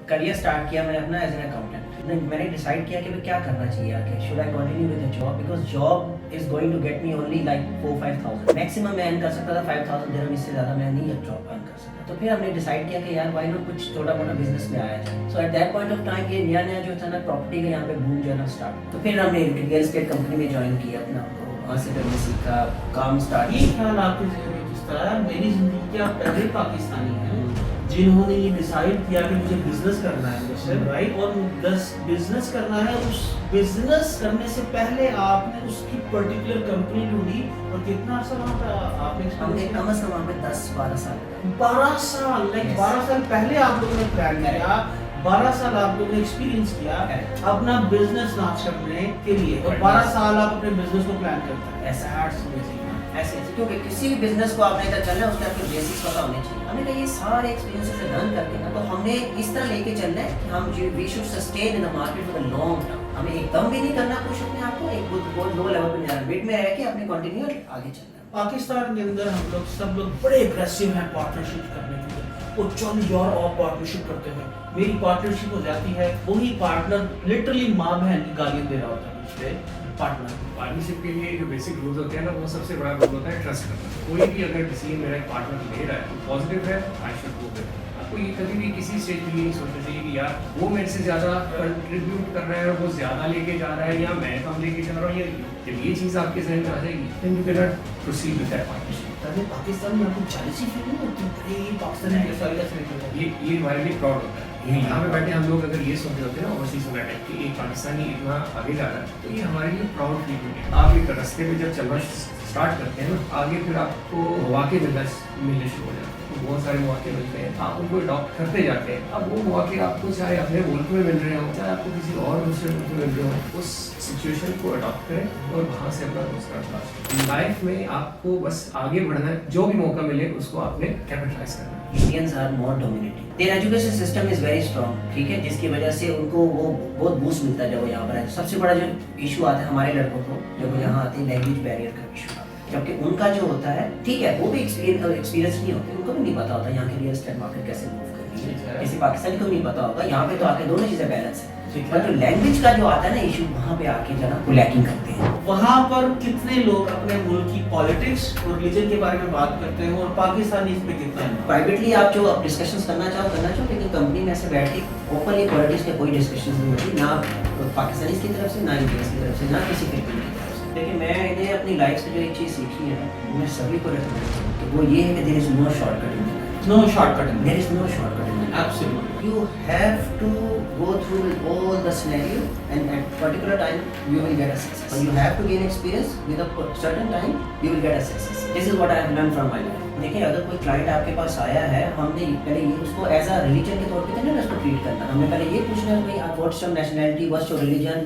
Career start کیا میں نے اپنا ایز این اکاؤنٹنٹ. میں نے ڈیسائڈ کیا کہ میں کیا کرنا چاہیے آگے. Should I continue with the job because job is going to get me only like 4-5,000 maximum میں ارن کر سکتا تھا 5,000 درہم, اس سے زیادہ میں نہیں جاب ارن کر سکتا. تو پھر ہم نے ڈیسائڈ کیا کہ یار وائی ناٹ کچھ چھوٹا موٹا بزنس میں آیا جائے. So at that point of time یہ نیا جو تھا نا پراپرٹی کا یہاں پہ بوم جو ہے نا اسٹارٹ. تو پھر ہم نے ریئل اسٹیٹ کمپنی میں جوائن کیا اپنا, وہاں سے پھر میں سیکھا کام اسٹارٹ. یہ خیال آپ کے ذہن میں کس طرح ہے؟ میری زندگی کے آپ پہلے پاکستانی ہیں جنہوں نے یہ ڈیسائیڈ کیا کہ مجھے بزنس کرنا ہے مجھے رائٹ, اور بزنس کرنا ہے. اس بزنس کرنے سے پہلے آپ نے اس کی پرٹیکولر کمپنی ڈھونڈی, اور کتنا عرصہ وہاں پہ آپ نے ہم نے کم از کم وہاں پہ 10-12 سال 12 سال لائک 12 سال پہلے آپ لوگوں نے پلان کیا, 12 سال آپ لوگوں نے ایکسپیرینس کیا اپنا بزنس لانچ کرنے کے لیے, اور 12 سال آپ اپنے بزنس کو پلان کرتے ہیں. ایسے کیونکہ کسی بھی بزنس کو آپ نے اگر چلنا ہے اس کے آپ کے بیسکس پتہ ہونے چاہیے. ہم نے کہا یہ سارے ایکسپیرینس سے لرن کر کے نا تو ہم نے اس طرح لے کے چلنا ہے کہ ہم we should sustain in the market for the long term. ہمیں ایک دم بھی نہیں کرنا کچھ اپنے آپ کو ایک بہت لو لیول پہ نہیں آنا, ویٹ میں رہ کے اپنے کنٹینیو آگے چلنا ہے. پاکستان کے اندر ہم لوگ سب لوگ بڑے اگریسو ہیں پارٹنرشپ کرنے کے لیے, وہ چل یار آپ پارٹنرشپ کرتے ہیں, میری پارٹنرشپ ہو جاتی ہے, وہی پارٹنر لٹرلی ماں بہن کی گالیاں دے رہا ہوتا ہے دوسرے پارٹنر. پارٹنرشپ کے لیے جو بیسک رولز ہوتے ہیں نا, وہ سب سے بڑا رول ہوتا ہے ٹرسٹ کرنا. کوئی بھی اگر ڈیسیژن میرا ایک پارٹنر لے رہا ہے تو پازیٹیو ہے, آئی شوڈ گو وتھ. آپ کو یہ کبھی بھی کسی اسٹیج پہ یہ نہیں سوچنا چاہیے کہ یار وہ میرے سے زیادہ کنٹریبیوٹ کر رہا ہے, وہ زیادہ لے کے جا رہا ہے, یا میں کم لے کے جا رہا ہوں. جب یہ چیز آپ کے ذہن میں آ جائے گی then you cannot proceed with that partnership. Pakistan میں آپ کو جالسی فیل نہیں ہوتی پاکستانی یہ ہمارے لیے پراؤڈ ہوتا ہے. یہاں پہ بیٹھے ہم لوگ اگر یہ سوچ رہے ہوتے ہیں نا اوورسیز میں بیٹھے کہ ایک پاکستانی اتنا آگے جا رہا ہے, تو یہ ہمارے لیے پراؤڈ فیلنگ ہے. آپ ایک راستے پہ جب چلنا اسٹارٹ کرتے ہیں نا, آگے پھر آپ کو مواقع ملنے شروع ہو جاتے ہیں. بہت سارے مواقع ملتے ہیں, آپ ان کو اڈاپٹ کرتے جاتے ہیں. اب وہ مواقع آپ کو چاہے اپنے ملک میں مل رہے ہوں, چاہے آپ کو کسی اور دوسرے ملک میں مل رہے ہوں, اس سچویشن کو اڈاپٹ کریں اور وہاں سے اپنا روزگار تلاش کریں. لائف میں آپ کو بس آگے بڑھنا ہے, جو بھی موقع ملے اس کو آپ نے کیپٹلائز کرنا ہے. Indians are more dominating. Their education system is very strong, ٹھیک ہے, جس کی وجہ سے ان کو وہ بہت بوسٹ ملتا ہے جب وہ یہاں پر ہے. سب سے بڑا جو ایشو آتا ہے ہمارے لڑکوں کو جب وہ یہاں آتے ہیں, لینگویج بیریئر کا ایشو آتا ہے. جبکہ ان کا جو ہوتا ہے, ٹھیک ہے, وہ بھی ایکسپیرینس نہیں ہوتے, ان کو بھی نہیں پتا ہوتا یہاں کی ریئل اسٹیٹ مارکیٹ کیسے موو کرنی ہے. کسی پاکستانی کو بھی نہیں پتا ہوگا. یہاں پہ تو آ کے دونوں چیزیں بیلنس ہے, پر جو لینگویج کا جو آتا ہے نا ایشو, وہاں پہ آ کے جو ہے نا وہ لیکنگ کرتے ہیں. وہاں پر کتنے لوگ اپنے ملک کی پالیٹکس اور ریلیجن کے بارے میں بات کرتے ہیں, اور پاکستانی اس میں کتنا ہے؟ پرائیویٹلی آپ جو ڈسکشنز کرنا چاہو, لیکن کمپنی میں ایسے بیٹھ کے اوپنلی پالیٹکس کے کوئی ڈسکشنز نہیں ہوتی, نہ پاکستانی کی طرف سے, نہ انڈینس کی طرف سے, نہ کسی فیملی کی طرف سے. لیکن میں نے اپنی لائف سے جو ایک چیز سیکھی ہے, میں سبھی کو ریکمینڈ کروں کہ وہ یہ ہے کہ there is no short cut in life. No short cut, there is no short cut in life. Absolutely. You have to go through all the scenario, and at particular time you will get a success. But you have to gain experience with a certain time, you will get a success. This is what I have learned from my life. دیکھیں اگر کوئی client آپ کے پاس آیا ہے, ہم نے پہلے یہ اس کو ایز اے ریلیجن کے طور پہ نہیں اس کو ٹریٹ کرنا. ہم نے پہلے یہ پوچھنا ہے کہ what's your nationality, what's your religion,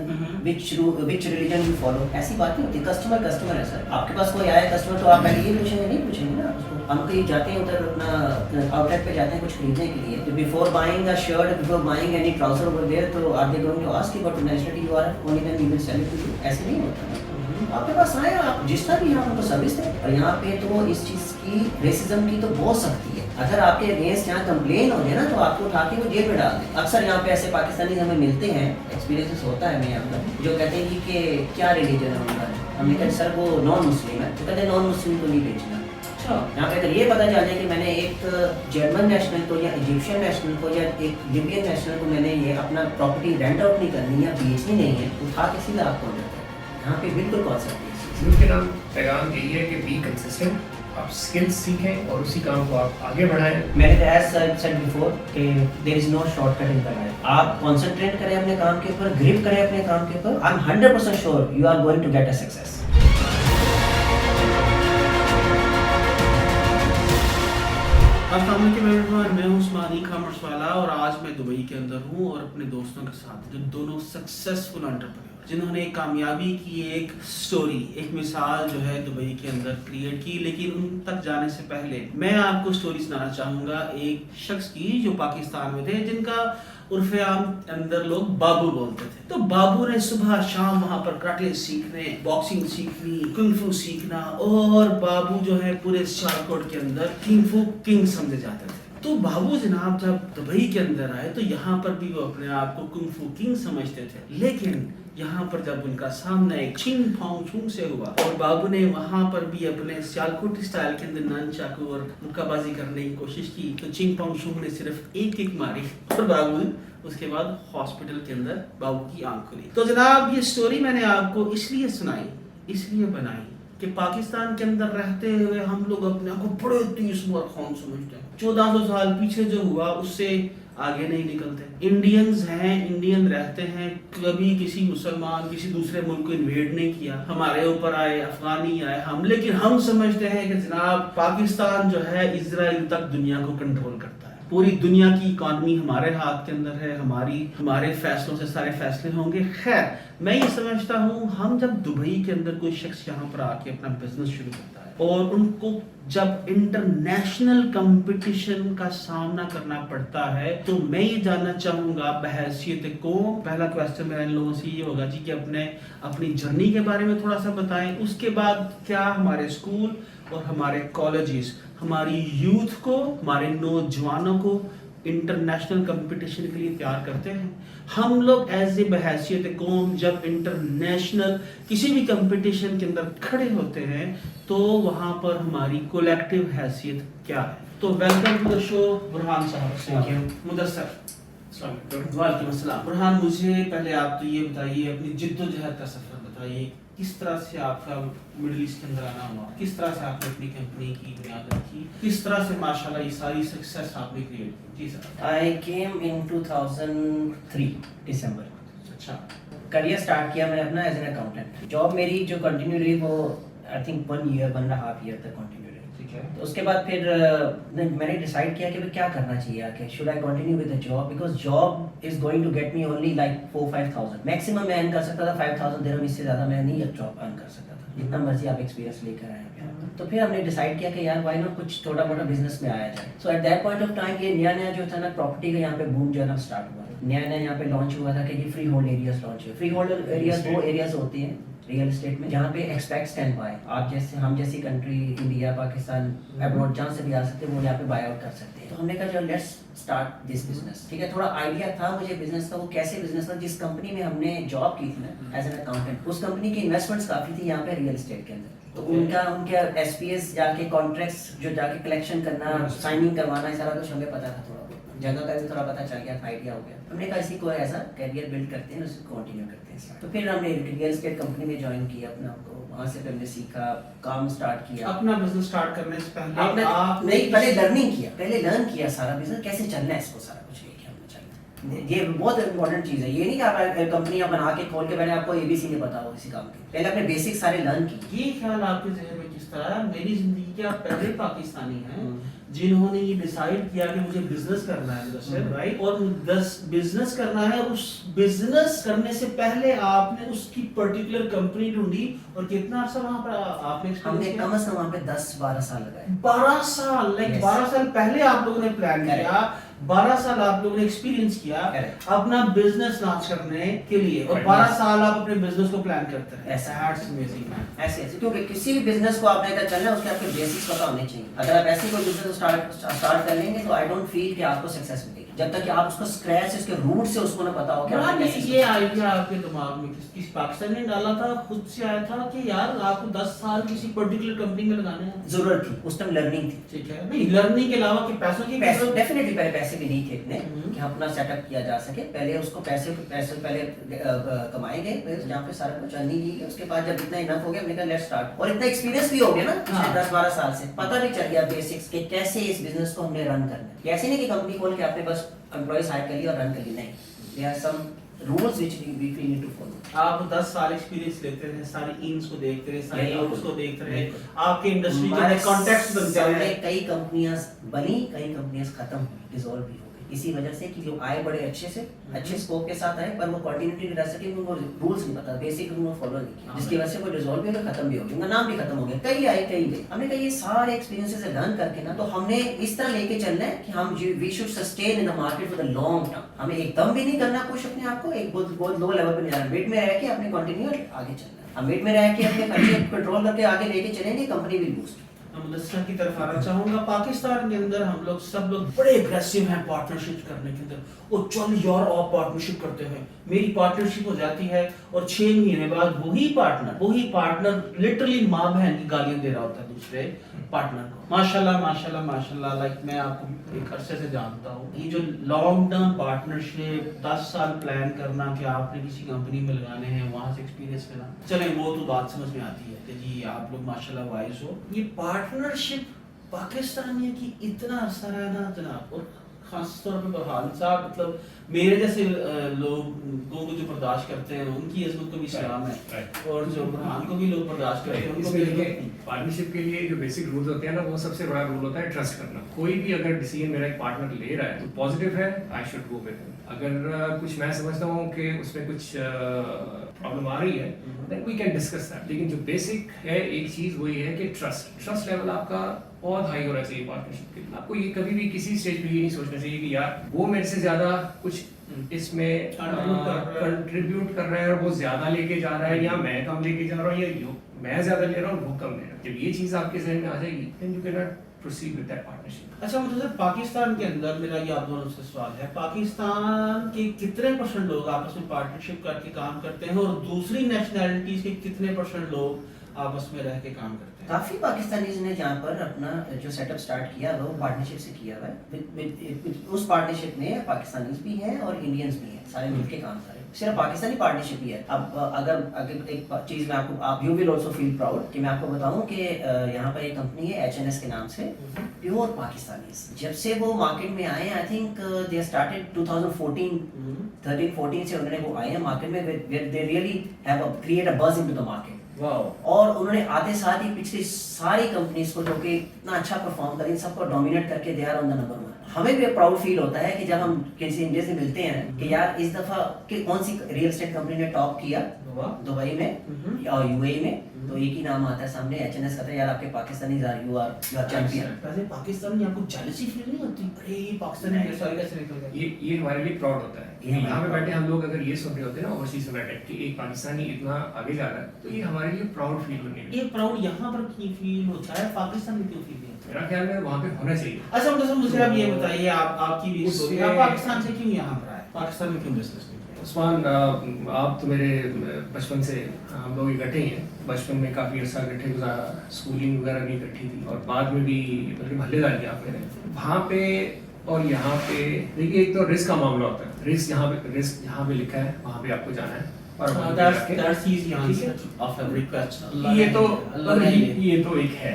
which religion you follow. ایسی بات نہیں ہوتی. کسٹمر ہے سر. آپ کے پاس کوئی آیا کسٹمر تو آپ پہلے یہ پوچھیں گے, نہیں پوچھیں گے نا اس کو. ہم کہیں جاتے ہیں ادھر اپنا آؤٹ لیٹ پہ جاتے ہیں کچھ خریدنے کے لیے, تو before buying a shirt, before buying any trouser over there, تو are they going to ask you what nationality you are, only then we will sell it to you. ایسے نہیں ہوتا. آپ کے پاس آئے, آپ جس طرح بھی آپ ان کو سروس دیں. اور یہاں پہ تو اس چیز کی ریسزم کی تو بہت سختی ہے. اگر آپ کے اگینسٹ یہاں کمپلین ہو جائے نا, تو آپ کو اٹھا کے وہ جیل میں ڈال دیں. اکثر یہاں پہ ایسے پاکستانی ہمیں ملتے ہیں, ایکسپیرینس ہوتا ہے ہمیں یہاں پر, جو کہتے ہیں کہ کیا ریلیجن ہے ان کا. ہم نے کہا سر وہ نان مسلم ہے, تو کہتے ہیں نان مسلم کو نہیں بیچنا. یہاں پہ اگر یہ پتا چل جائے کہ میں نے ایک جرمن نیشنل کو یا ایجپشین نیشنل کو یا ایک لیبین نیشنل کو میں نے یہ اپنا پراپرٹی رینٹ آؤٹ نہیں کرنی یا بیچنی نہیں ہے, اٹھا کے سیدھا آپ کو یہاں پہ بالکل کانسیپٹ ہے. اس کے نام پیغام یہی ہے کہ بی کنسسٹنٹ, آپ اسکلس سیکھیں اور اسی کام کو آپ آگے بڑھائیں. میں نے ایز سیڈ بیفور کہ there is no short cut in the life. آپ کانسنٹریٹ کریں اپنے کام کے اوپر, گرپ کریں اپنے کام کے اوپر. I am 100% sure you are going to get a success. السلام علیکم, میں ہوں عثمان ای کامرس والا, اور آج میں دبئی کے اندر ہوں اور اپنے دوستوں کے ساتھ, جو دونوں سکسیسفل انٹرپرینور جنہوں نے ایک کامیابی کی ایک سٹوری, ایک مثال جو ہے دبئی کے اندر کریٹ کی. لیکن ان تک جانے سے پہلے میں آپ کو سٹوری سنانا چاہوں گا ایک شخص کی جو پاکستان میں تھے, جن کا عرف عام اندر لوگ بابو بولتے تھے. تو بابو نے صبح شام وہاں پر کراٹے سیکھنے, باکسنگ سیکھنی, کنگ فو سیکھنا, اور بابو جو ہے پورے سیالکوٹ کے اندر کنگ فو کنگ سمجھے جاتے تھے. तो बाबू जनाब जब दुबई के अंदर आए तो यहाँ पर भी वो अपने आप को कुंग फू किंग समझते थे, लेकिन यहाँ पर जब उनका सामना एक चिंग फांग छुंग से हुआ और बाबू ने वहाँ पर भी अपने सियालकोट स्टाइल के अंदर नन चाकू और मुक्काबाजी करने की कोशिश की, तो चिंग फांग छुंग ने सिर्फ एक किक मारी और बाबू उसके बाद हॉस्पिटल के अंदर बाबू की आंख खुली। तो जनाब ये स्टोरी मैंने आपको इसलिए सुनाई, इसलिए बनाई कि पाकिस्तान के अंदर रहते हुए हम लोग अपने आप को बड़े तीसवार खान समझते हैं। 1400 साल पीछे जो हुआ उससे आगे नहीं निकलते। इंडियंस हैं, इंडियन रहते हैं, कभी किसी मुसलमान किसी दूसरे मुल्क को इन्वेड नहीं किया, हमारे ऊपर आए, अफगानी आए हम, लेकिन हम समझते हैं कि जनाब पाकिस्तान जो है इजराइल तक दुनिया को कंट्रोल करता है। पूरी दुनिया की इकॉनमी हमारे हाथ के अंदर है, हमारे फैसलों से सारे फैसले होंगे। खैर मैं ये समझता हूँ हम जब दुबई के अंदर कोई शख्स यहाँ पर आके अपना बिजनेस शुरू करता है और उनको जब इंटरनेशनल कंपटीशन का सामना करना पड़ता है, तो मैं ये जानना चाहूंगा बहैसियत को, पहला क्वेश्चन मेरा इन लोगों से ये होगा जी कि अपनी जर्नी के बारे में थोड़ा सा बताएं। उसके बाद क्या हमारे स्कूल और हमारे कॉलेजेस हमारी यूथ को, हमारे नौजवानों को इंटरनेशनल कंपटीशन के लिए तैयार करते हैं? हम लोग एज ए बहैसियत कौम जब इंटरनेशनल किसी भी कंपटीशन के अंदर खड़े होते हैं तो वहाँ पर हमारी कोलेक्टिव हैसियत क्या है? तो welcome to the show Burhan साहब। मुदस्सर वालेकुम अस्सलाम। बुरहान मुझे पहले आप तो ये बताइए अपनी जिद्दोजहद का सफर बताइए, किस तरह से आपका मिडिल ईस्ट के अंदर आना हुआ, किस तरह से आपने अपनी कंपनी की बुनियाद रखी, किस तरह से माशाल्लाह ये सारी सक्सेस आपने क्रिएट की? जी सर। आई केम इन 2003 दिसंबर। अच्छा। करियर स्टार्ट किया मैंने अपना एज एन अकाउंटेंट। जॉब मेरी जो कंटिन्यू रही वो आई थिंक 1.5 ईयर तक कंटिन्यू रही। ठीक है। तो उसके बाद फिर मैंने डिसाइड किया कि मैं क्या करना चाहिए आके, should I continue with the job, because job is going to get me only like 4-5,000 maximum मैं अर्न कर सकता था। 5,000 दिरहम, इससे ज़्यादा मैं नहीं जॉब अर्न कर सकता था, जितना मर्जी आप एक्सपीरियंस लेकर आए। तो फिर हमने डिसाइड किया कि यार व्हाई नॉट कुछ छोटा मोटा बिजनेस में आया जाए। So at that point of time ये नया जो था ना प्रॉपर्टी का यहाँ पे बूम जो है ना स्टार्ट हुआ। नया यहाँ पे लॉन्च हुआ था कि ये फ्री होल्ड एरियाज लॉन्च हुए। फ्री होल्ड एरियाज वो एरियाज होते हैं रियल एस्टेट में जहाँ पे एक्सपेक्ट कैन बाय। आप जैसे हम जैसी कंट्री इंडिया, पाकिस्तान, अब्रॉड जहाँ से भी आ सकते हैं वो यहाँ पे बाय आउट कर सकते हैं। तो हमने कहा चलो लेट्स स्टार्ट दिस बिजनेस। ठीक है, थोड़ा आइडिया था मुझे बिजनेस का। वो कैसे बिजनेस था? जिस कंपनी में हमने जॉब की थी ना एज एन अकाउंटेंट, उस कंपनी की इन्वेस्टमेंट्स काफी थी यहाँ पे रियल एस्टेट के अंदर। तो उनके एसपीएस जाके कॉन्ट्रैक्ट्स जो जाके कलेक्शन करना, साइनिंग करवाना, ये सारा कुछ हमें पता था। थोड़ा जगह का भी थोड़ा पता चल गया, आइडिया हो गया। हमने कहा इसी को ऐसा कैरियर बिल्ड करते हैं, उसको कंटिन्यू करते हैं। तो फिर हमने रियल एस्टेट कंपनी में ज्वाइन किया अपना को। वहाँ से हमने सीखा, काम स्टार्ट किया। अपना बिजनेस स्टार्ट करने से पहले आपने नहीं, पहले लर्निंग किया, पहले लर्न किया सारा बिजनेस कैसे चलना है, इसको सारा कुछ लेके हमने चलना। ये बहुत इंपॉर्टेंट चीज़ है। ये नहीं कि आप कंपनियां बना के खोल के पहले आपको एबीसी नहीं पता हो किसी काम के, पहले अपने बेसिक सारे लर्न की। ये ख्याल आपके जहन में किस तरह? मेरी जिंदगी के आप पहले पाकिस्तानी हैं जिन्होंने ये डिसाइड किया कि मुझे बिजनेस करना है, राइट? और बिजनेस करना है, उस बिजनेस करने से पहले आपने उसकी पर्टिकुलर कंपनी ढूंढी। और कितना अर्सा वहाँ पर आपने हमने कम से कम वहाँ पे 10-12 साल लगाए। 12 साल, लाइक 12 साल पहले आप लोगों ने प्लान किया, 12 साल आप लोगों ने एक्सपीरियंस किया अपना बिजनेस लॉन्च करने के लिए, और 12 साल आप अपने बिजनेस को प्लान करते हैं। ऐसे क्योंकि किसी भी बिजनेस को आपने अगर चलना है उसके आपके बेसिक्स पता होने चाहिए। अगर आप ऐसे कोई बिजनेस स्टार्ट कर लेंगे तो आई डोंट फील कि आपको सक्सेस मिलेगी जब तक कि आप उसको स्क्रैच से, उसके रूट से उसको ना पता हो कि ये आइडिया आपके दिमाग में किस पाकिस्तान ने डाला था? खुद से आया था कि यार आपको 10 साल किसी पर्टिकुलर कंपनी में लगाने हैं? जरूरत थी उस टाइम, लर्निंग थी। ठीक है, नहीं लर्निंग के अलावा कि पैसों की डेफिनेटली पहले पैसे भी नहीं थे इतने कि अपना सेटअप किया जा सके। पहले उसको पैसे पहले कमाए गए, जहाँ पे सारा कुछ अर्निंग की गई। उसके बाद जब इतना इनफ हो गया हमने कहा लेट्स स्टार्ट। और इतना एक्सपीरियंस भी हो गया ना पिछले 10-12 साल से, पता भी चल गया बेसिक्स के कैसे इस बिजनेस को हमने रन करना है। ऐसे नहीं कि कंपनी खोल के आपने बस एम्प्लॉइज हायर कर लिया और रन कर लिया, नहीं। There are some rules which we need to follow. आप 10 साल एक्सपीरियंस लेते रहे, सारी इन्स को देखते रहे, सारी आउट्स को देखते रहे, आपके इंडस्ट्री के कॉन्टेक्स्ट बनते रहे। कई कंपनियां बनी, कई कंपनियां खत्म हुई, डिसॉल्व भी हो गई इसी वजह से कि जो आए बड़े अच्छे स्कोप के साथ आए, पर वो कंटिन्यूटी नहीं रह सके, उनको रूल्स नहीं पता, बेसिक उनको फॉलो नहीं किया, जिसकी वजह से वो डिसॉल्व भी हो गया, खत्म भी हो गया, उनका नाम भी खत्म हो गया। कई आए कई गए। हमने कहा ये सारे एक्सपीरियंसेस से लर्न करके ना, तो हमने इस तरह लेके चलना है कि हम we should sustain in the market for the long term. हमें एकदम भी नहीं करना कुछ अपने आप को एक बहुत लो लेवल पे नहीं जाना, वेट में रह के अपने कंटिन्यू आगे चलना है। हम वेट में रह के अपने खर्चे कंट्रोल करके आगे लेके चलेंगे, कंपनी विल बूस्ट। मैं मुदस्सर की तरफ आना चाहूँगा। पाकिस्तान के अंदर हम लोग सब लोग बड़े एग्रेसिव हैं पार्टनरशिप करने के अंदर। वो चल यार आप पार्टनरशिप करते हैं, मेरी पार्टनरशिप हो जाती है और 6 महीने बाद वही पार्टनर लिटरली माँ बहन की गालियाँ दे रहा होता है दूसरे पार्टनर को। माशाल्लाह लाइक मैं आपको एक अरसे से जानता हूँ। ये जो लॉन्ग टर्म पार्टनरशिप 10 साल प्लान करना कि आपने किसी कंपनी में लगाने हैं, वहाँ से एक्सपीरियंस लेना, चले वो तो बात समझ में आती है कि जी आप लोग माशाल्लाह वाइज हो। ये पार्टनरशिप पाकिस्तानियों की इतना अरसा रहना जनाब, और खास तौर पे बरहान साहब मतलब मेरे जैसे लोगों को जो बर्दाश्त करते हैं उनकी इज्जत को भी सलाम है, और जो बरहान को भी लोग बर्दाश्त करते हैं उनको भी। पार्टनरशिप के लिए जो बेसिक रूल्स होते हैं ना, वो सबसे बड़ा रूल होता है ट्रस्ट करना। कोई भी अगर डिसीजन मेरा एक पार्टनर ले रहा है तो पॉजिटिव है, I should go with him. अगर कुछ मैं समझता हूँ कि उसमें कुछ प्रॉब्लम आ रही है, then we can discuss that. लेकिन जो बेसिक है एक चीज वो ये है कि ट्रस्ट लेवल आपका बहुत हाई होना चाहिए पार्टनरशिप के लिए। आपको ये कभी भी किसी स्टेज पे ये नहीं सोचना चाहिए कि यार वो मेरे से ज्यादा कुछ इसमें कंट्रीब्यूट कर रहा है और वो ज्यादा लेके जा रहा है, या मैं कम लेके जा रहा हूँ, या मैं ज्यादा ले रहा हूँ वो कम ले रहा है। जब ये चीज आपके जहन में आ जाएगी then you can not proceed with that partnership. अच्छा मतलब पाकिस्तान के अंदर मेरा ये आप दोनों से सवाल है, पाकिस्तान के कितने % लोग आपस में पार्टनरशिप करके काम करते हैं, और दूसरी नेशनैलिटीज के कितने % लोग आपस में रह के काम करते हैं? काफी पाकिस्तानीज ने जहाँ पर अपना जो सेटअप स्टार्ट किया वो पार्टनरशिप से किया हुआ है। उस पार्टनरशिप में पाकिस्तानीज भी हैं और इंडियंस भी हैं, सारे मिलके काम कर रहे हैं। सिर्फ पाकिस्तानी पार्टनरशिप ही है। अब अगर एक चीज मैं आपको, आप you will also feel proud कि मैं आपको बताऊं कि यहाँ पर एक कंपनी है HNS के नाम से, प्योर पाकिस्तानीज। जब से वो मार्केट में आए, आई थिंक दे स्टार्टेड 2013-14 से उन्होंने वो आए हैं मार्केट में, they really have create a buzz into the market. और उन्होंने आते साथ ही पिछली सारी कंपनीज को जो कि इतना अच्छा परफॉर्म करें, सबको डोमिनेट करके they are on the number 1। हमें भी प्राउड फील होता है कि जब हम किसी इंडिया से मिलते हैं कि यार इस दफा कि कौन सी रियल एस्टेट कंपनी ने टॉप किया दुबई में और यूएई में, तो एक ही नाम आता है सामने, HNS का था। यार आपके पाकिस्तानी यू आर चैंपियन। वैसे पाकिस्तान में आपको जेलसी फील नहीं होती? अरे ये पाकिस्तानी कैसे निकल गया? ये हमारे लिए प्राउड होता है। यहाँ पे बैठे हम लोग अगर ये सुन रहे होते हैं ना ओवरसीज में बैठे कि एक पाकिस्तानी इतना आगे जा रहा है, तो ये हमारे लिए प्राउड फील होने लगी। ये प्राउड यहाँ पर क्यों फील होता है, पाकिस्तान में क्यों फील होता है? मेरा ख्याल में वहाँ पे होना चाहिए। अच्छा मतलब मुझे आप ये बताइए, आपकी भी स्टोरी, आप पाकिस्तान से क्यों यहाँ पर आए, पाकिस्तान में क्यों बिजनेस नहीं किया? उस्मान, आप तो मेरे बचपन से हम लोग इकट्ठे ही हैं। बचपन में काफ़ी अर्सा इकट्ठे गुजारा, स्कूलिंग वगैरह भी इकट्ठी थी, और बाद में भी बल्कि महल्लेदार किया आप मेरे। वहाँ पे और यहाँ पे देखिए, एक तो रिस्क का मामला होता है। रिस्क यहाँ पे लिखा है, वहाँ पे आपको जाना है। और ये तो एक है।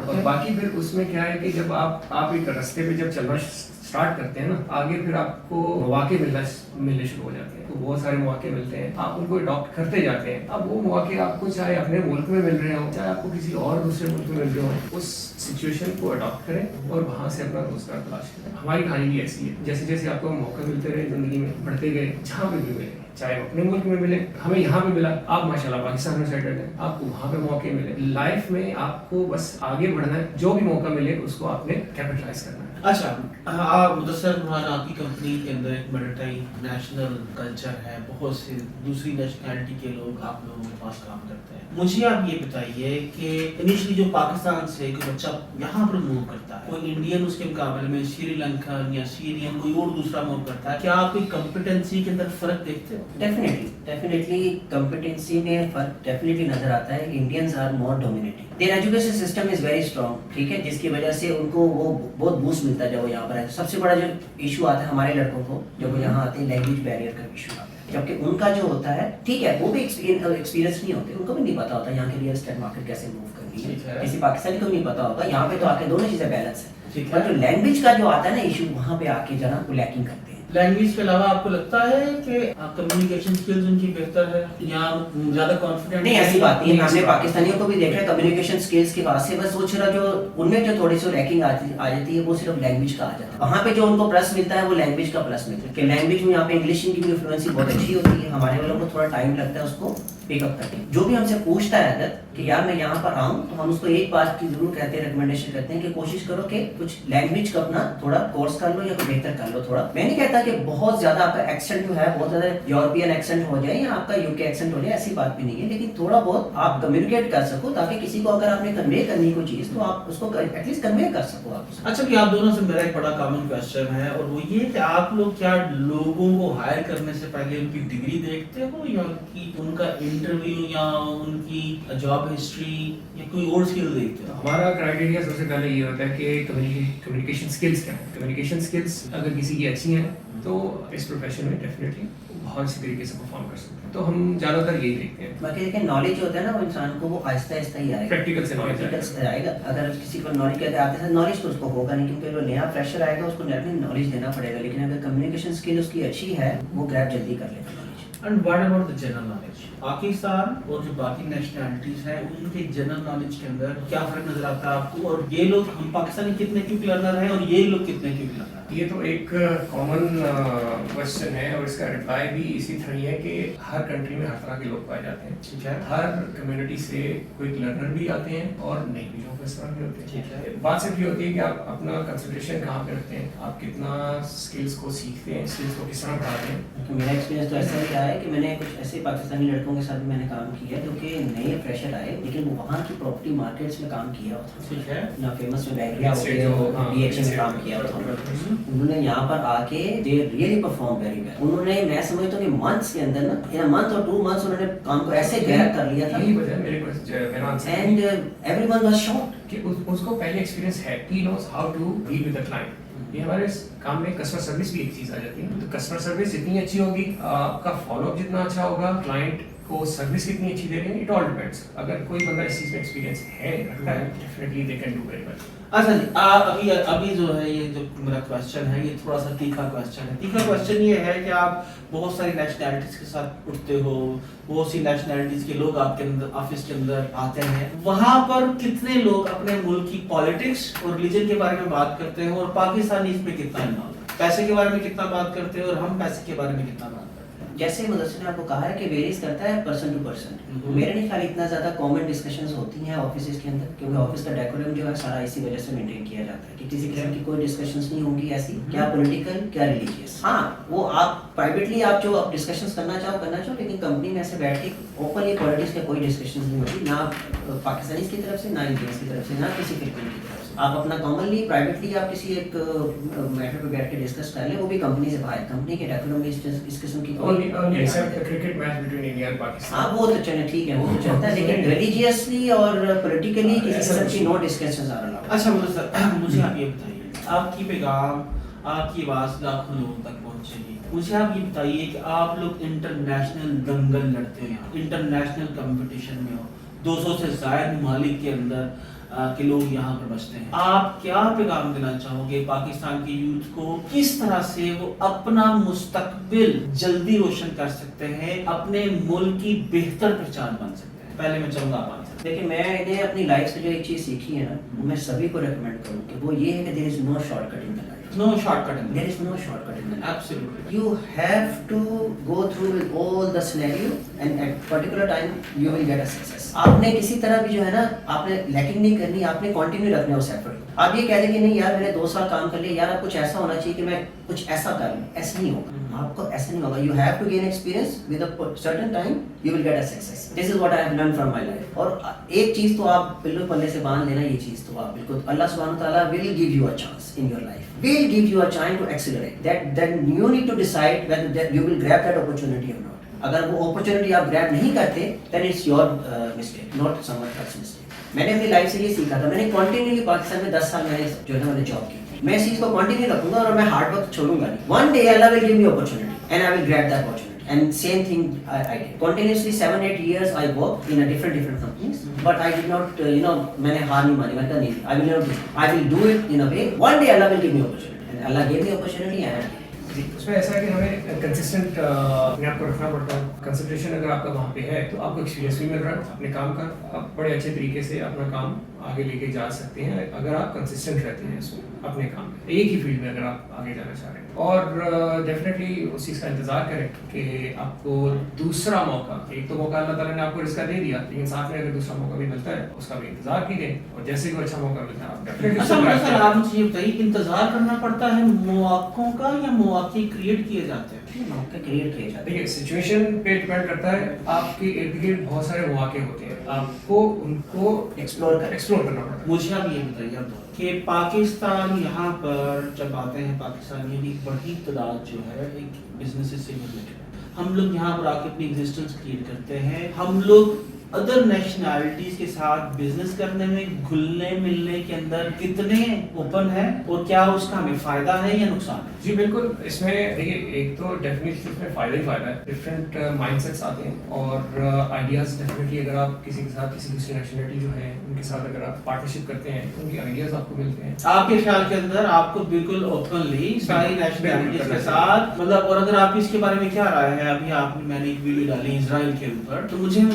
और बाकी फिर उसमें क्या है कि जब आप एक रास्ते पे जब चलना स्टार्ट करते हैं ना, आगे फिर आपको मौके मिलने शुरू हो जाते हैं। तो बहुत सारे मौके मिलते हैं, आप उनको अडॉप्ट करते जाते हैं। अब वो मौके आपको चाहे अपने मुल्क में मिल रहे हो, चाहे आपको किसी और दूसरे मुल्क में मिल रहे हो, उस सिचुएशन को अडॉप्ट करें और वहाँ से अपना रोजगार तलाश करें। हमारी कहानी भी ऐसी है, जैसे जैसे आपको मौके मिलते रहे जिंदगी में, बढ़ते गए, जहाँ पे भी मिले, चाहे अपने मुल्क में मिले, हमें यहाँ पे मिला, आप माशाल्लाह पाकिस्तान में सेटल्ड हैं, आपको वहाँ पे मौके मिले। लाइफ में आपको बस आगे बढ़ना है, जो भी मौका मिले उसको आपने कैपिटलाइज करना है। अच्छा, आप मुदस्सर बुरहान, आपकी कंपनी के अंदर एक मल्टी नेशनल कल्चर है, बहुत से दूसरी नेशनैलिटी के लोग आप लोगों के पास काम करते हैं। मुझे आप ये बताइए कि इनिशियली जो पाकिस्तान से कोई बच्चा यहाँ पर मूव करता है, कोई इंडियन उसके मुकाबले में श्रीलंकन या सीरियन कोई और दूसरा मूव करता है, क्या आप कोई कॉम्पिटेंसी के अंदर फर्क देखते हो? डेफिनेटली कॉम्पिटेंसी में फर्क डेफिनेटली नजर आता है। Indians are more dominating, their education system is very strong, ठीक है, जिसकी वजह से उनको वो बहुत बूस्ट मिलता है जब वो यहाँ पर आए। सबसे बड़ा जो इशू आता है हमारे लड़कों को जब वो यहाँ आते हैं, लैंग्वेज बैरियर का इशू आता है। जबकि उनका जो होता है, ठीक है, वो भी एक्सपीरियंस नहीं होते, उनको भी नहीं पता होता यहाँ के रियल एस्टेट मार्केट कैसे मूव करनी है। किसी पाकिस्तानी को नहीं पता होगा, यहाँ पे तो आके दोनों चीजें बैलेंस है। पर जो लैंग्वेज का जो आता है ना इशू, वहाँ पे आके जरा वो लैकिंग करते हैं। लैंग्वेज के अलावा आपको लगता है कि कम्युनिकेशन स्किल्स उनकी बेहतर है या ज्यादा कॉन्फिडेंट? नहीं, ऐसी बात नहीं है। हमने पाकिस्तानियों को भी देखा है कम्युनिकेशन स्किल्स के बाद से, बस वो सिर्फ जो उनमें जो थोड़ी सी लैकिंग आ जाती है वो सिर्फ लैंग्वेज का आ जाता है। वहाँ पे जो उनको प्लस मिलता है वो लैंग्वेज का प्लस मिलता है कि लैंग्वेज में यहाँ पे इंग्लिश की भी फ्लुएंसी बहुत अच्छी होती है। हमारे वालों को थोड़ा टाइम लगता है उसको पिकअप करके। जो भी हमसे पूछता है अगर कि यार मैं यहाँ पर आऊँ, तो हम उसको एक बात की जरूर कहते हैं, रिकमेंडेशन करते हैं कि कोशिश करो कि कुछ लैंग्वेज का अपना थोड़ा कोर्स कर लो या बेहतर कर लो थोड़ा। मैं नहीं कहता تھا کہ بہت زیادہ آپ کا ایکسنٹ جو ہے بہت زیادہ یورپین ایکسنٹ ہو جائے یا آپ کا یو کے ایکسنٹ ہو جائے، ایسی بات بھی نہیں ہے، لیکن تھوڑا بہت آپ کمیونیکیٹ کر سکو تاکہ کسی کو اگر آپ نے کنوے کرنی کوئی چیز تو آپ اس کو ایٹ لیسٹ کنوے کر سکو آپ۔ اچھا کہ آپ دونوں سے میرا ایک بڑا کامن کوشچن ہے، اور وہ یہ کہ آپ لوگ کیا لوگوں کو ہائر کرنے سے پہلے ان کی ڈگری دیکھتے ہو یا ان کا انٹرویو یا ان کی جاب ہسٹری یا کوئی اور اسکل دیکھتے ہو؟ ہمارا کرائٹیریا سب سے پہلے یہ ہوتا ہے کہ کمیونیکیشن اسکلس کیا ہیں۔ کمیونیکیشن اسکلس اگر کسی کی اچھی ہیں تو اس پروفیشن میں ڈیفینیٹلی بہت سی طریقے سے پرفارم کر سکتے ہیں، تو ہم زیادہ تر یہی دیکھتے ہیں۔ باقی دیکھیں نالج جو ہوتا ہے نا وہ انسان کو وہ آہستہ آہستہ ہی آئے گا، پریکٹیکل سے knowledge پریکٹیکل سے آئے گا۔ اگر کسی کو نالج کہتے آتے ہیں نالج تو اس کو ہوگا نہیں، کیونکہ جو نیا فریشر آئے گا اس کو ڈیفینیٹلی نالج دینا پڑے گا، لیکن اگر کمیونیکیشن اسکل اس کی اچھی ہے وہ گریب جلدی کر لے گا knowledge. And what about the general knowledge? Pakistan اور جو باقی نیشنلٹیز ہیں ان کے جنرل نالج کے اندر کیا فرق نظر آتا ہے آپ کو؟ اور یہ لوگ ہم پاکستانی کتنے کیوک لرنر ہیں اور یہ لوگ کتنے کیوک لرنر ہیں؟ یہ تو ایک کامن کوشچن ہے اور اس کا رپلائی بھی اسی طرح ہی ہے کہ ہر کنٹری میں ہر طرح کے لوگ پائے جاتے ہیں، ٹھیک ہے، ہر کمیونٹی سے کوئی لرنر بھی آتے ہیں اور نہیں بھی لوگ اس طرح کے ہوتے ہیں، ٹھیک ہے۔ بات صرف یہ ہوتی ہے کہ آپ اپنا کنسنٹریشن کہاں پہ رکھتے ہیں، آپ کتنا اسکلس کو سیکھتے ہیں، اسکلس کو کس طرح بڑھاتے ہیں۔ میرا ایکسپیرینس تو ایسا رہا ہے کہ میں نے کچھ ایسے پاکستانی لڑکوں کے ساتھ بھی میں نے کام کیا ہے جو کہ نئے فریشر آئے لیکن وہ وہاں کی پراپرٹی مارکیٹس میں کام کیا ہوا تھا، ٹھیک ہے، نہ فیمس میں بیٹھیا ہو گیا، ڈی ایچ میں کام کیا ہوا تھا، انہوں نے یہاں پر آ کے they really perform very well. انہوں نے میں سمجھتا ہوں کہ منتھس کے اندر نا ان منتھ اور 2 منتھس انہوں نے کام کو ایسے گریب کر لیا تھا، یہی وجہ ہے میرے پاس میرا answer and everyone was shocked کہ اس کو پہلے ایکسپیرینس ہے، he knows how to deal with the client. یہ ہمارے کام میں کسٹمر سروس بھی ایک چیز آ جاتی ہے، تو کسٹمر سروس جتنی اچھی ہوگی، آپ کا فالو اپ جتنا اچھا ہوگا، کلائنٹ کو سروس کتنی اچھی دے رہے ہیں، اٹ آل ڈیپینڈس۔ اگر کوئی بندہ اس چیز میں ایکسپیرینس ہے رکھتا ہے definitely they can do very well. اچھا جی، ابھی جو ہے یہ جو میرا کوشچن ہے یہ تھوڑا سا تیکھا کوشچن ہے۔ تیکھا کوشچن یہ ہے کہ آپ بہت ساری نیشنلٹیز کے ساتھ اٹھتے ہو، بہت سی نیشنلٹیز کے لوگ آپ کے اندر آفس کے اندر آتے ہیں، وہاں پر کتنے لوگ اپنے ملک کی پالیٹکس اور ریلیجن کے بارے میں بات کرتے ہیں، اور پاکستانی اس میں کتنا انوالو ہے؟ پیسے کے بارے میں کتنا بات کرتے ہیں اور ہم پیسے کے بارے میں کتنا بات کرتے ہیں؟ جیسے مدثر نے آپ کو کہا ہے کہ ویریز کرتا ہے پرسن ٹو پرسن۔ میرے نہیں خیال اتنا زیادہ کامن ڈسکشنز ہوتی ہیں آفیسز کے اندر، کیونکہ آفس کا ڈیکورم جو ہے سارا اسی وجہ سے مینٹین کیا جاتا ہے کہ کسی قسم کی کوئی ڈسکشنز نہیں ہوں گی ایسی، کیا پولیٹیکل کیا ریلیجیس۔ ہاں وہ آپ پرائیویٹلی آپ جو ڈسکشنز کرنا چاہو، لیکن کمپنی میں ایسے بیٹھ کے اوپنلی پالیٹکس کے کوئی ڈسکشنز نہیں ہوتی، نہ پاکستانیز کی طرف سے، نہ انڈینس کی طرف سے، نہ کسی فلپین کی طرف سے۔ آپ اپنا کامنلی پرائیویٹلی آپ کسی ایک میٹر پہ بیٹھ کے ڈسکس کر لیں، وہ بھی کمپنی سے باہر، کمپنی کے ڈیکورم میں اس قسم کی کرکٹ میچ بٹوین انڈیا اور پاکستان، ہاں وہ تو چلے ٹھیک ہے، وہ تو چلتا ہے، لیکن ریلیجیسلی اور پولیٹیکلی کسی قسم کی نو ڈسکشنز آر الاؤڈ۔ اچھا مدثر، مجھے آپ یہ بتائیے، آپ کی پیغام، آپ کی آواز لاکھوں لوگوں تک پہنچے گی، مجھے آپ یہ بتائیے کہ آپ لوگ انٹرنیشنل دنگل لڑتے ہو، یہاں انٹرنیشنل کمپٹیشن میں ہو، 200 سے زائد ممالک کے اندر کے لوگ یہاں پر بستے ہیں، آپ کیا پیغام دینا چاہو گے پاکستان کے یوتھ کو، کس طرح سے وہ اپنا مستقبل جلدی روشن کر سکتے ہیں، اپنے ملک کی بہتر پہچان بن سکتے ہیں؟ پہلے میں چاہوں گا آپ آنسر۔ دیکھیں میں نے اپنی لائف سے جو ایک چیز سیکھی ہے نا، میں سبھی کو ریکمینڈ کروں کہ وہ یہ ہے کہ there is no shortcut in the life. No shortcut in There is no shortcut in the life. Absolutely. You have to go through with all the scenario and at particular time you will get a success. آپ نے کسی طرح بھی جو ہے نا آپ نے لیکنگ نہیں کرنی، آپ نے کنٹینیو رکھنا ہے اس ایفرٹ کو۔ آپ یہ کہہ دیں کہ نہیں یار میں نے 2 سال کام کر لیا، یار اب کچھ ایسا ہونا چاہیے کہ میں کچھ ایسا کر لوں، ایسا نہیں ہوگا، آپ کو ایسا نہیں ہوگا۔ You have to gain experience with a certain time you will get a success. This is what I have learned from my life. اور ایک چیز تو آپ بالکل پلے سے باندھ لینا، یہ چیز تو آپ بالکل، اللہ سبحانہ تعالیٰ will give you a chance in your life, will give you a chance to accelerate that, then you need to decide whether that you will grab that opportunity or not. اگر وہ اپرچونٹی آپ گریب نہیں کرتے then it's your mistake, not someone else's mistake. میں نے اپنی life سے یہ سیکھا تھا، میں نے کنٹینیولی پاکستان میں 10 سال میں نے جو ہے نا میں نے جاب کی، میں اس چیز کو کنٹینیو رکھوں گا اور میں ہارڈ ورک چھوڑوں گا نہیں۔ One day Allah will give me opportunity and I will grab that opportunity. And same thing I did. Continuously 7-8 years I worked in a different companies, but I did not, میں نے ہار نہیں مانی، میں نے کہا نہیں، I will do it in a way. One day Allah will give me opportunity, and Allah gave me opportunity and جی اس میں ایسا ہے کہ ہمیں کنسسٹنٹ اپنے آپ کو رکھنا پڑتا ہے، کنسنٹریشن اگر آپ کا وہاں پہ ہے تو آپ کو ایکسپیرینس بھی مل رہا ہے اپنے کام کا، آپ بڑے اچھے طریقے سے اپنا کام आगे लेके जा सकते हैं अगर आप कंसिस्टेंट रहते हैं इसमें अपने काम में, एक ही फील्ड में अगर आप आगे जाना चाह रहे हैं। और डेफिनेटली उस चीज़ का इंतज़ार करें कि आपको दूसरा मौका, एक तो मौका अल्लाह ताला ने आपको रिस्क दे दिया, लेकिन साथ में अगर दूसरा मौका भी मिलता है उसका भी इंतज़ार कीजिए, और जैसे कोई अच्छा मौका मिलता है आप डेफिनेटली सर आप मुझे ये बताइए, इंतजार करना पड़ता है मौकों का या मौके क्रिएट किए जाते हैं? मौके क्रिएट किए जाते हैं। देखिए सिचुएशन पे डिपेंड करता है, आपके इर्द गिर्द बहुत सारे मौके होते हैं, आपको उनको एक्सप्लोर करना पड़ता है। मुझे आप ये बताइए अब कि पाकिस्तान यहाँ पर जब आते हैं पाकिस्तानी की बड़ी तादाद जो है एक बिजनेस से रिलेटेड है, हम लोग यहाँ पर आके अपनी एग्जिस्टेंस क्रिएट करते हैं, हम लोग अदर नेशनैलिटीज के साथ बिजनेस करने में घुलने मिलने के अंदर कितने ओपन है और क्या उसका हमें फायदा है या नुकसान है? जी बिल्कुल, इसमें देखिए एक तो डेफिनेटली इसमें फ़ायदा ही फ़ायदा है, डिफरेंट माइंडसेट्स आते हैं और आइडियाज़ डेफिनेटली अगर आप किसी के साथ किसी दूसरी नेशनलिटी जो है उनके साथ अगर आप पार्टनरशिप करते हैं तो उनके आइडियाज़ आपको मिलते हैं। आपके ख्याल के अंदर आपको बिल्कुल ओपनली सारी नेशनलिटीज के साथ मतलब, और अगर आप इसके बारे में क्या राय है? अभी आपने मैंने एक वीडियो डाली इजराइल के ऊपर, तो मुझे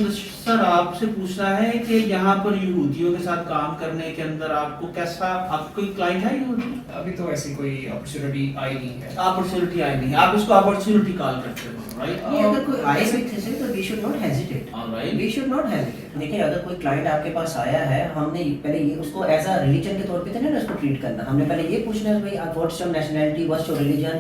सर आपसे पूछना है कि यहाँ पर यहूदियों के साथ काम करने के अंदर आपको कैसा, आपको कोई क्लाइंट है यहूदी? अभी तो ऐसी कोई अपॉर्चुनिटी आई नहीं है। अपॉर्चुनिटी आई नहीं, आप इसको अपॉर्चुनिटी कॉल करते हो, राइट? ये अगर कोई आए भी थे तो we should not hesitate, alright, we should not hesitate. देखिए अगर कोई क्लाइंट आपके पास आया है, हमने पहले ये उसको एज अ रिलीजन के तौर पे ना उसको ट्रीट करना, हमने पहले ये पूछना है भाई what's your nationality, what's your religion,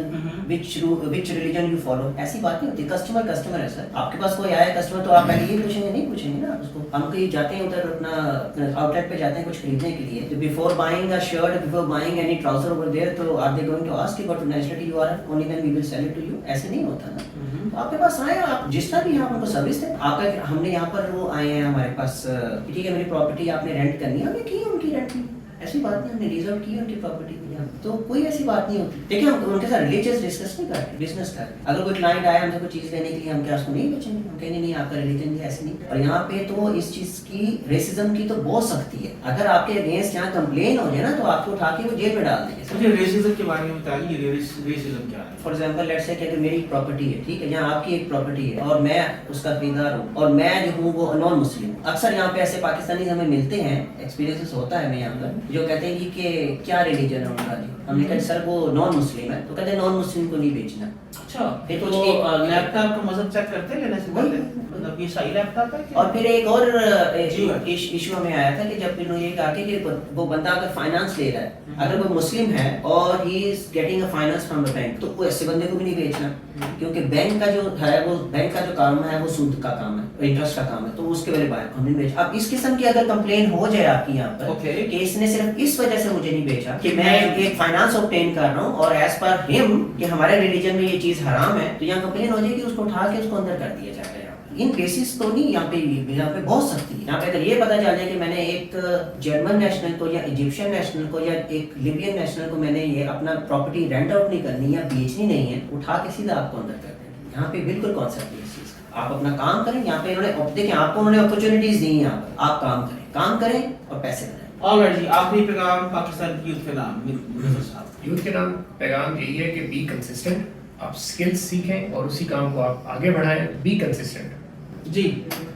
which religion you follow. ऐसी बात नहीं होती, कस्टमर है सर। आपके पास कोई आया कस्टमर तो आप पहले ये पूछेंगे नहीं, पूछेंगे ना उसको। हम कहीं जाते हैं उधर अपना आउटलेट पे जाते हैं कुछ खरीदने के लिए, तो before buying a shirt, before buying any trouser over there, तो are they going to ask you what nationality you are, only then we will sell it to you. ऐसे नहीं होता ना। तो आपके पास आए, आप जिस तरह भी आप उनको सर्विस दें। आपका हमने यहाँ पर वो आए हैं हमारे पास, ठीक है मेरी प्रॉपर्टी आपने रेंट करनी है, हमने की उनकी रेंट की, ऐसी बात नहीं, हमने रिजर्व की उनकी प्रॉपर्टी को यहाँ, तो कोई ऐसी बात नहीं होती। देखिए हम उनके साथ रिलीजियस डिस्कस नहीं करते, बिजनेस कर रहे। अगर कोई क्लाइंट आया हमसे कोई चीज़ लेने के लिए, हम क्या उसको नहीं बेचेंगे? हम कहेंगे नहीं आपका रिलीजन भी ऐसे नहीं। और यहाँ पे तो इस चीज़ की रेसिज्म की तो बहुत सख्ती है, अगर आपके अगेंस्ट यहाँ कंप्लेन हो जाए ना तो आपको उठा के वो जेल में डाल देंगे। मुझे रेसिज्म के बारे में बताइए, रेसिज्म क्या है? फॉर एग्जाम्पल लेट्स से कि अगर मेरी प्रॉपर्टी है, ठीक है, यहाँ आपकी एक प्रॉपर्टी है और मैं उसका खरीदार हूँ और मैं जो हूँ वो नॉन मुस्लिम हूँ। अक्सर यहाँ पे ऐसे पाकिस्तानी हमें मिलते हैं, एक्सपीरियंसेस होता है हमें यहाँ पर, जो कहते हैं कि क्या रिलीजन है उनका जी। हमने कहा सर वो नॉन मुस्लिम है, तो कहते हैं नॉन मुस्लिम को नहीं बेचना। अच्छा, फिर तो कुछ लैपटॉप का मजहब चेक करते हैं लेने से पहले, मतलब ये सही लैपटॉप है क्या? और फिर एक और जी। इशू हमें आया था कि जब इन्होंने ये कहा कि वो बंदा अगर फाइनेंस ले रहा है, अगर वो मुस्लिम है और he is getting a finance from the bank, तो वो ऐसे बंदे को भी नहीं बेचना, क्योंकि बैंक का जो है वो बैंक का जो काम है वो सूद का काम है, इंटरेस्ट का काम है, तो उसके वाले बाहर को नहीं बेच। अब इस किस्म की अगर कंप्लेन हो जाए आपकी यहाँ पर कि इसने सिर्फ इस वजह से मुझे नहीं बेचा कि मैं एक फाइनेंस ऑब्टेन कर रहा हूँ और एज पर हिम कि हमारे रिलीजन में ये चीज हराम है, तो यहाँ कंप्लेन हो जाएगी, उसको उठा के उसको अंदर कर दिया जाएगा। इन केसेस तो नहीं, यहाँ पे बहुत सख्ती है। यहाँ पे अगर ये पता चल जाए कि मैंने एक जर्मन नेशनल को या इजिप्शियन नेशनल को या एक लिबियन नेशनल को मैंने ये अपना प्रॉपर्टी रेंट आउट नहीं करनी या बेचनी नहीं है, उठा के सीधा आपको अंदर कर देंगे। यहाँ पे बिल्कुल कॉन्सेप्ट है इस चीज का। आप अपना काम करें, यहाँ पे इन्होंने देखिए आपको उन्होंने अपॉर्चुनिटीज दी हैं, यहाँ पर आप काम करें और पैसे करें। ऑलराइट जी, आखिरी पैगाम पाकिस्तान की यूथ के नाम मुनव्वर साहब। यूथ के नाम पैगाम यही है कि बी कंसिस्टेंट, आप स्किल्स सीखें और उसी काम को आप आगे बढ़ाएं, बी कंसिस्टेंट। जी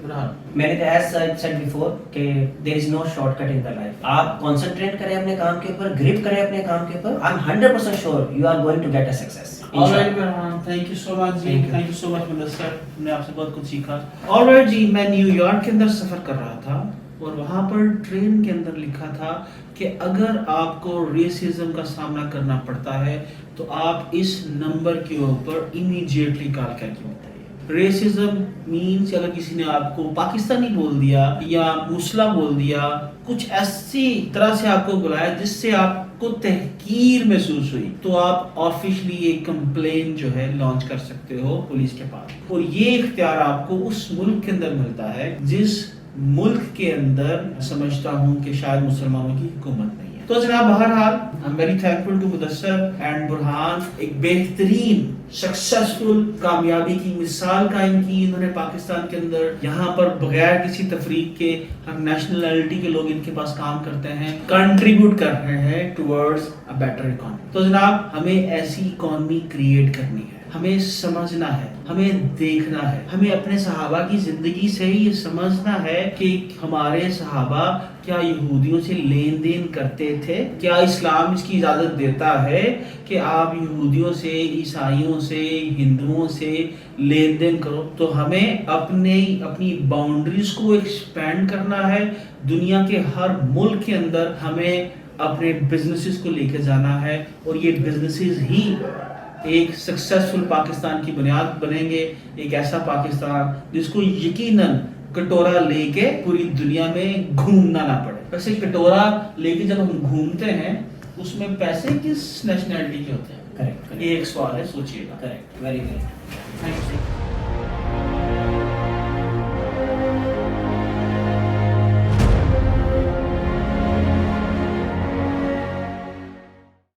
बुरहान, मैंने तो एज सेड बिफोर कि there is no shortcut in the life. आप कंसंट्रेट करें अपने काम के ऊपर, ग्रिप करें अपने काम के ऊपर, I am 100% sure you are going to get a success. Alright Burhan, thank you so much जी, thank you so much Munawwar sir, हमने आपसे बहुत कुछ सीखा। ऑलराइट जी, मैं न्यूयॉर्क के अंदर सफर कर रहा था और वहाँ पर ट्रेन के अंदर लिखा था कि अगर आपको रेसिज्म का सामना करना पड़ता है तो आप इस नंबर के ऊपर इमीडिएटली कॉल करके बताइए। रेसिज्म मीन्स अगर किसी ने आपको पाकिस्तानी बोल दिया या मुस्ला बोल दिया, कुछ ऐसी तरह से आपको बुलाया जिससे आपको तहकीर महसूस हुई, तो आप ऑफिशियली एक कंप्लेन जो है लॉन्च कर सकते हो पुलिस के पास। और ये इख्तियार आपको उस मुल्क के अंदर मिलता है जिस मुल्क के अंदर समझता हूँ कि शायद मुसलमानों की हुकूमत नहीं है। तो जनाब बहरहाल I am very thankful to Mudassar and Burhan, एक बेहतरीन सक्सेसफुल कामयाबी की मिसाल कायम की इन्होंने पाकिस्तान के अंदर। यहाँ पर बगैर किसी तफरीक के हर नेशनलिटी के लोग इनके पास काम करते हैं, कंट्रीब्यूट कर रहे हैं टुवर्ड्स अ बेटर इकोनॉमी। तो जनाब हमें ऐसी इकोनॉमी क्रिएट करनी है। ہمیں سمجھنا ہے, ہمیں دیکھنا ہے, ہمیں اپنے صحابہ کی زندگی سے ہی یہ سمجھنا ہے کہ ہمارے صحابہ کیا یہودیوں سے لین دین کرتے تھے, کیا اسلام اس کی اجازت دیتا ہے کہ آپ یہودیوں سے, عیسائیوں سے, ہندوؤں سے لین دین کرو. تو ہمیں اپنی باؤنڈریز کو ایکسپینڈ کرنا ہے. دنیا کے ہر ملک کے اندر ہمیں اپنے بزنسز کو لے کے جانا ہے, اور یہ بزنسز ہی ایک سکسیسفل پاکستان کی بنیاد بنیں گے. ایک ایسا پاکستان جس کو یقیناً کٹورا لے کے پوری دنیا میں گھومنا نہ پڑے. ویسے کٹورا لے کے جب ہم گھومتے ہیں اس میں پیسے کس نیشنلٹی کے ہوتے ہیں؟ کریکٹ, یہ ایک سوال ہے, سوچیے گا. Correct, very good.